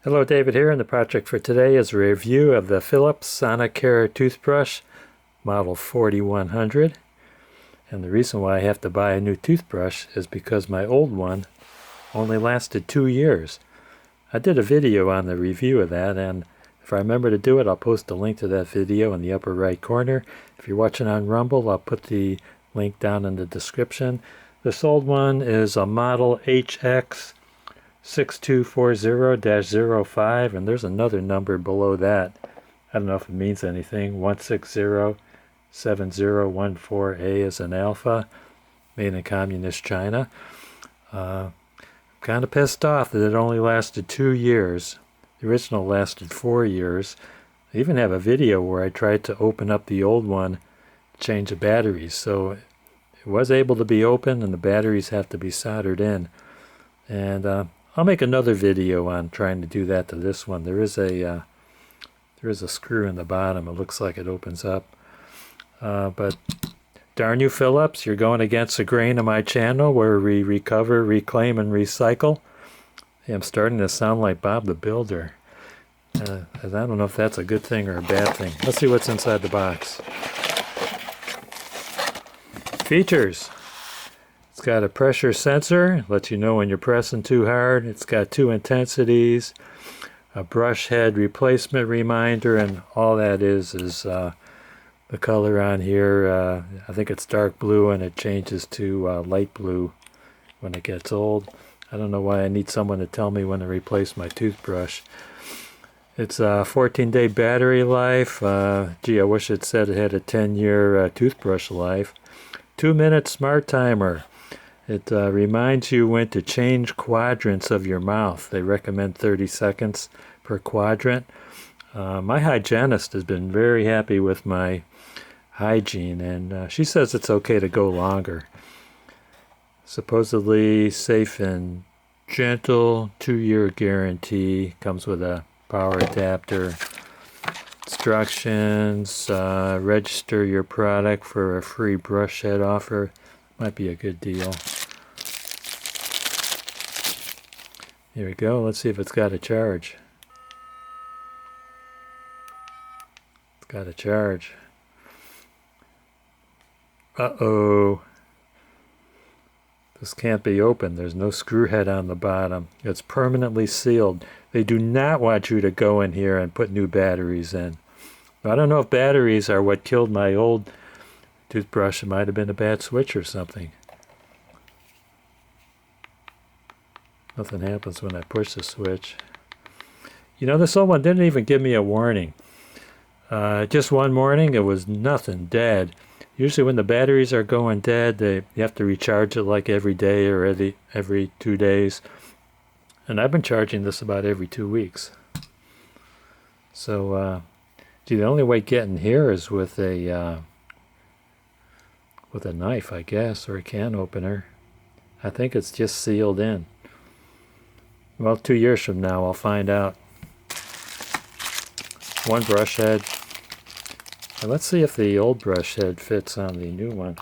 Hello, David here, and the project for today is a review of the Phillips Sonicare toothbrush model 4100. And the reason why I have to buy a new toothbrush is because my old one only lasted 2 years. I did a video on the review of that, and if I remember to do it, I'll post a link to that video in the upper right corner. If you're watching on Rumble, I'll put the link down in the description. This old one is a model HX369W1, and there's another number below that. I don't know if it means anything. 1607014A is an alpha, made in communist China. Kind of pissed off that it only lasted 2 years. The original lasted 4 years. I even have a video where I tried to open up the old one, change the batteries. So it was able to be opened, and the batteries have to be soldered in. And I'll make another video on trying to do that to this one. There is a screw in the bottom. It looks like it opens up. But darn you, Phillips, you're going against the grain of my channel where we recover, reclaim, and recycle. Hey, I'm starting to sound like Bob the Builder. I don't know if that's a good thing or a bad thing. Let's see what's inside the box. Features. It's got a pressure sensor, lets you know when you're pressing too hard. It's got 2 intensities, a brush head replacement reminder, and all that is the color on here. I think it's dark blue, and it changes to light blue when it gets old. I don't know why I need someone to tell me when to replace my toothbrush. It's a 14-day battery life. Gee, I wish it said it had a 10-year toothbrush life. 2-minute smart timer. It reminds you when to change quadrants of your mouth. They recommend 30 seconds per quadrant. My hygienist has been very happy with my hygiene, and she says it's okay to go longer. Supposedly safe and gentle, 2-year guarantee. Comes with a power adapter. Instructions, register your product for a free brush head offer. Might be a good deal. Here we go. Let's see if it's got a charge. It's got a charge. Uh-oh. This can't be opened. There's no screw head on the bottom. It's permanently sealed. They do not want you to go in here and put new batteries in. I don't know if batteries are what killed my old toothbrush. It might have been a bad switch or something. Nothing happens when I push the switch. You know, this old one didn't even give me a warning. Just one morning, it was nothing, dead. Usually when the batteries are going dead, you have to recharge it like every day or every 2 days. And I've been charging this about every 2 weeks. So, gee, the only way getting here is with a knife, I guess, or a can opener. I think it's just sealed in. Well, 2 years from now, I'll find out. 1 brush head. And let's see if the old brush head fits on the new one.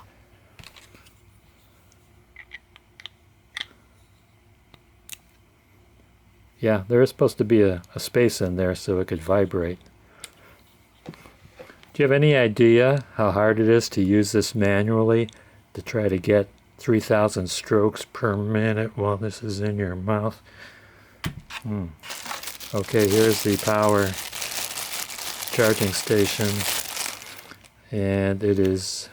Yeah, there is supposed to be a space in there so it could vibrate. Do you have any idea how hard it is to use this manually to try to get 3,000 strokes per minute while this is in your mouth? Okay, here's the power charging station, and it is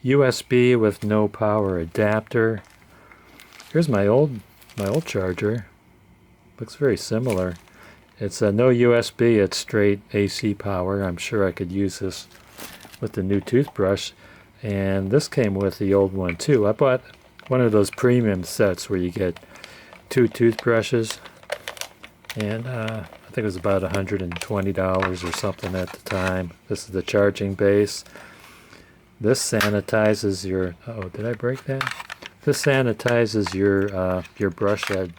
USB with no power adapter. Here's my old charger. Looks very similar. It's no USB, it's straight AC power. I'm sure I could use this with the new toothbrush. And this came with the old one too. I bought one of those premium sets where you get 2 toothbrushes. And I think it was about $120 or something at the time. This is the charging base. This sanitizes your... Uh-oh, did I break that? This sanitizes your brush head.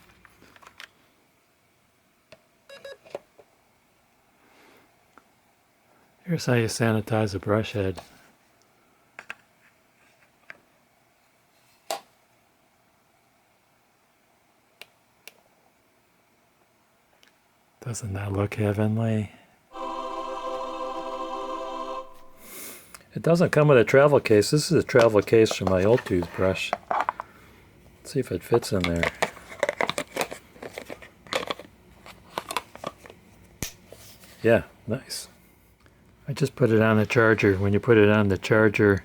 Here's how you sanitize a brush head. Doesn't that look heavenly? It doesn't come with a travel case. This is a travel case from my old toothbrush. Let's see if it fits in there. Yeah, nice. I just put it on the charger. When you put it on the charger,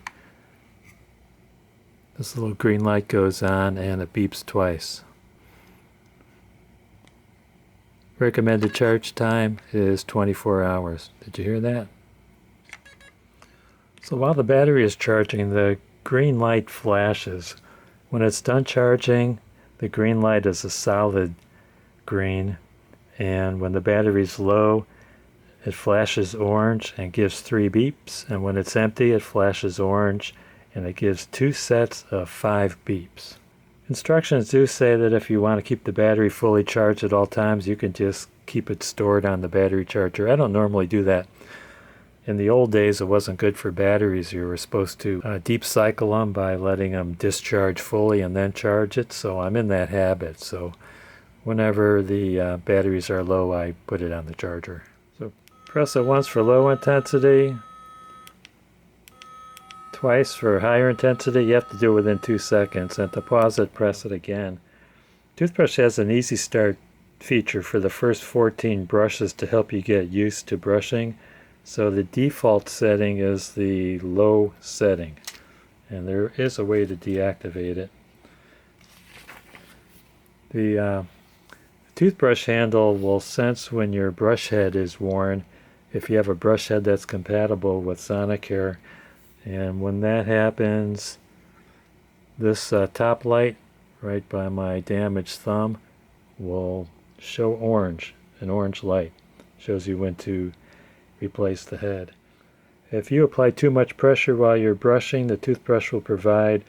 this little green light goes on and it beeps twice. Recommended charge time is 24 hours. Did you hear that? So while the battery is charging, the green light flashes. When it's done charging, the green light is a solid green, and when the battery's low, it flashes orange and gives 3 beeps, and when it's empty, it flashes orange and it gives 2 sets of 5 beeps. Instructions do say that if you want to keep the battery fully charged at all times, you can just keep it stored on the battery charger. I don't normally do that. In the old days, it wasn't good for batteries. You were supposed to deep cycle them by letting them discharge fully and then charge it, so I'm in that habit. So whenever the batteries are low, I put it on the charger. So press it once for low intensity, twice for higher intensity. You have to do it within 2 seconds, and to pause it, press it again. Toothbrush has an easy start feature for the first 14 brushes to help you get used to brushing. So the default setting is the low setting, and there is a way to deactivate it. The toothbrush handle will sense when your brush head is worn if you have a brush head that's compatible with Sonicare, and when that happens, this top light right by my damaged thumb will show orange, an orange light. Shows you when to replace the head. If you apply too much pressure while you're brushing, the toothbrush will provide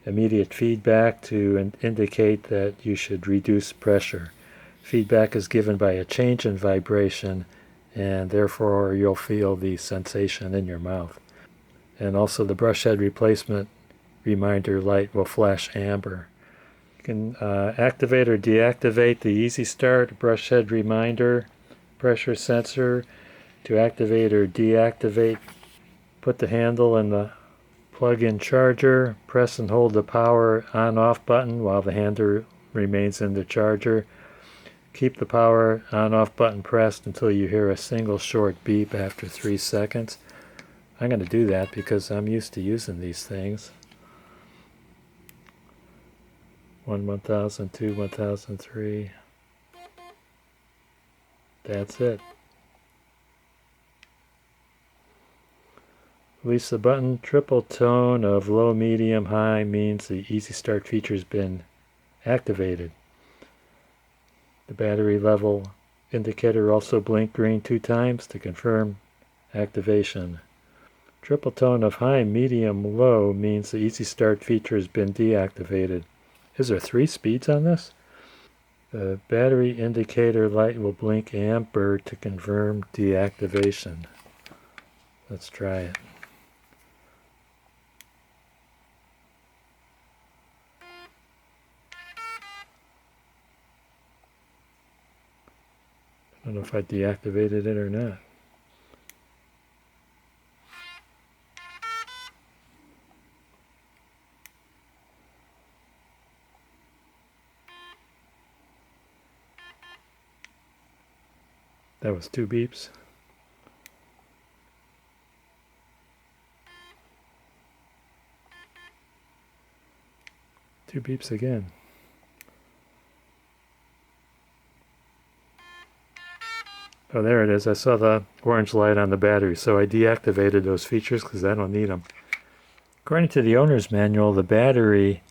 immediate feedback to indicate that you should reduce pressure. Feedback is given by a change in vibration, and therefore you'll feel the sensation in your mouth. And also the brush head replacement reminder light will flash amber. You can activate or deactivate the Easy Start brush head reminder pressure sensor. To activate or deactivate, put the handle in the plug-in charger, press and hold the power on-off button while the handle remains in the charger. Keep the power on-off button pressed until you hear a single short beep after 3 seconds. I'm going to do that because I'm used to using these things. 1, 1000, 2, 1003. That's it. Release the button. Triple tone of low, medium, high means the Easy Start feature has been activated. The battery level indicator also blinked green 2 times to confirm activation. Triple tone of high, medium, low means the Easy Start feature has been deactivated. Is there 3 speeds on this? The battery indicator light will blink amber to confirm deactivation. Let's try it. I don't know if I deactivated it or not. That was 2 beeps. Two beeps again. Oh, there it is. I saw the orange light on the battery, so I deactivated those features because I don't need them. According to the owner's manual, the battery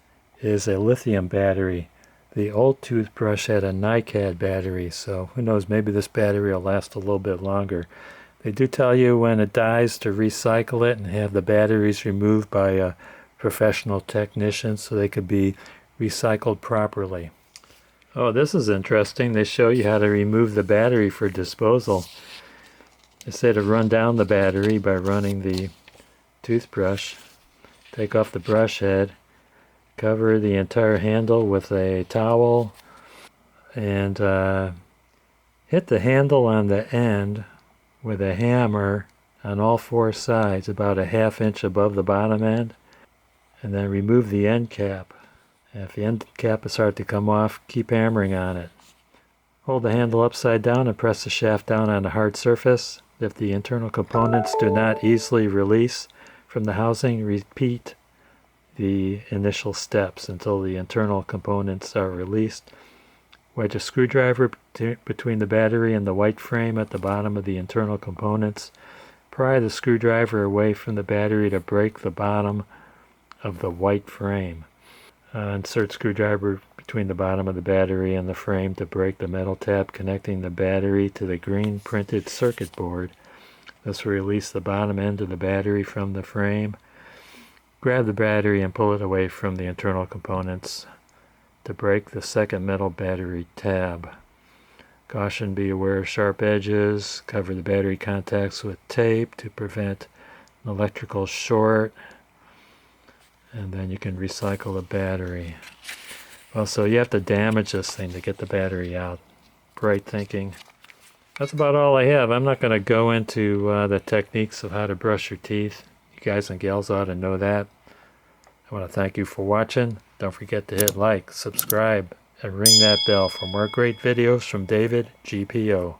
is a lithium battery. The old toothbrush had a NiCad battery, so who knows, maybe this battery will last a little bit longer. They do tell you when it dies to recycle it and have the batteries removed by a professional technician so they could be recycled properly. Oh, this is interesting. They show you how to remove the battery for disposal. They say to run down the battery by running the toothbrush. Take off the brush head. Cover the entire handle with a towel. And Hit the handle on the end with a hammer on all four sides about a ½ inch above the bottom end, and then remove the end cap. And if the end cap is hard to come off, keep hammering on it. Hold the handle upside down and press the shaft down on a hard surface. If the internal components do not easily release from the housing, repeat the initial steps until the internal components are released. Wedge a screwdriver between the battery and the white frame at the bottom of the internal components. Pry the screwdriver away from the battery to break the bottom of the white frame. Insert screwdriver between the bottom of the battery and the frame to break the metal tab connecting the battery to the green printed circuit board. This will release the bottom end of the battery from the frame. Grab the battery and pull it away from the internal components to break the second metal battery tab. Caution, be aware of sharp edges. Cover the battery contacts with tape to prevent an electrical short. And then you can recycle the battery. Also, you have to damage this thing to get the battery out. Bright thinking. That's about all I have. I'm not going to go into the techniques of how to brush your teeth. You guys and gals ought to know that. I want to thank you for watching. Don't forget to hit like, subscribe, and ring that bell for more great videos from David GPO.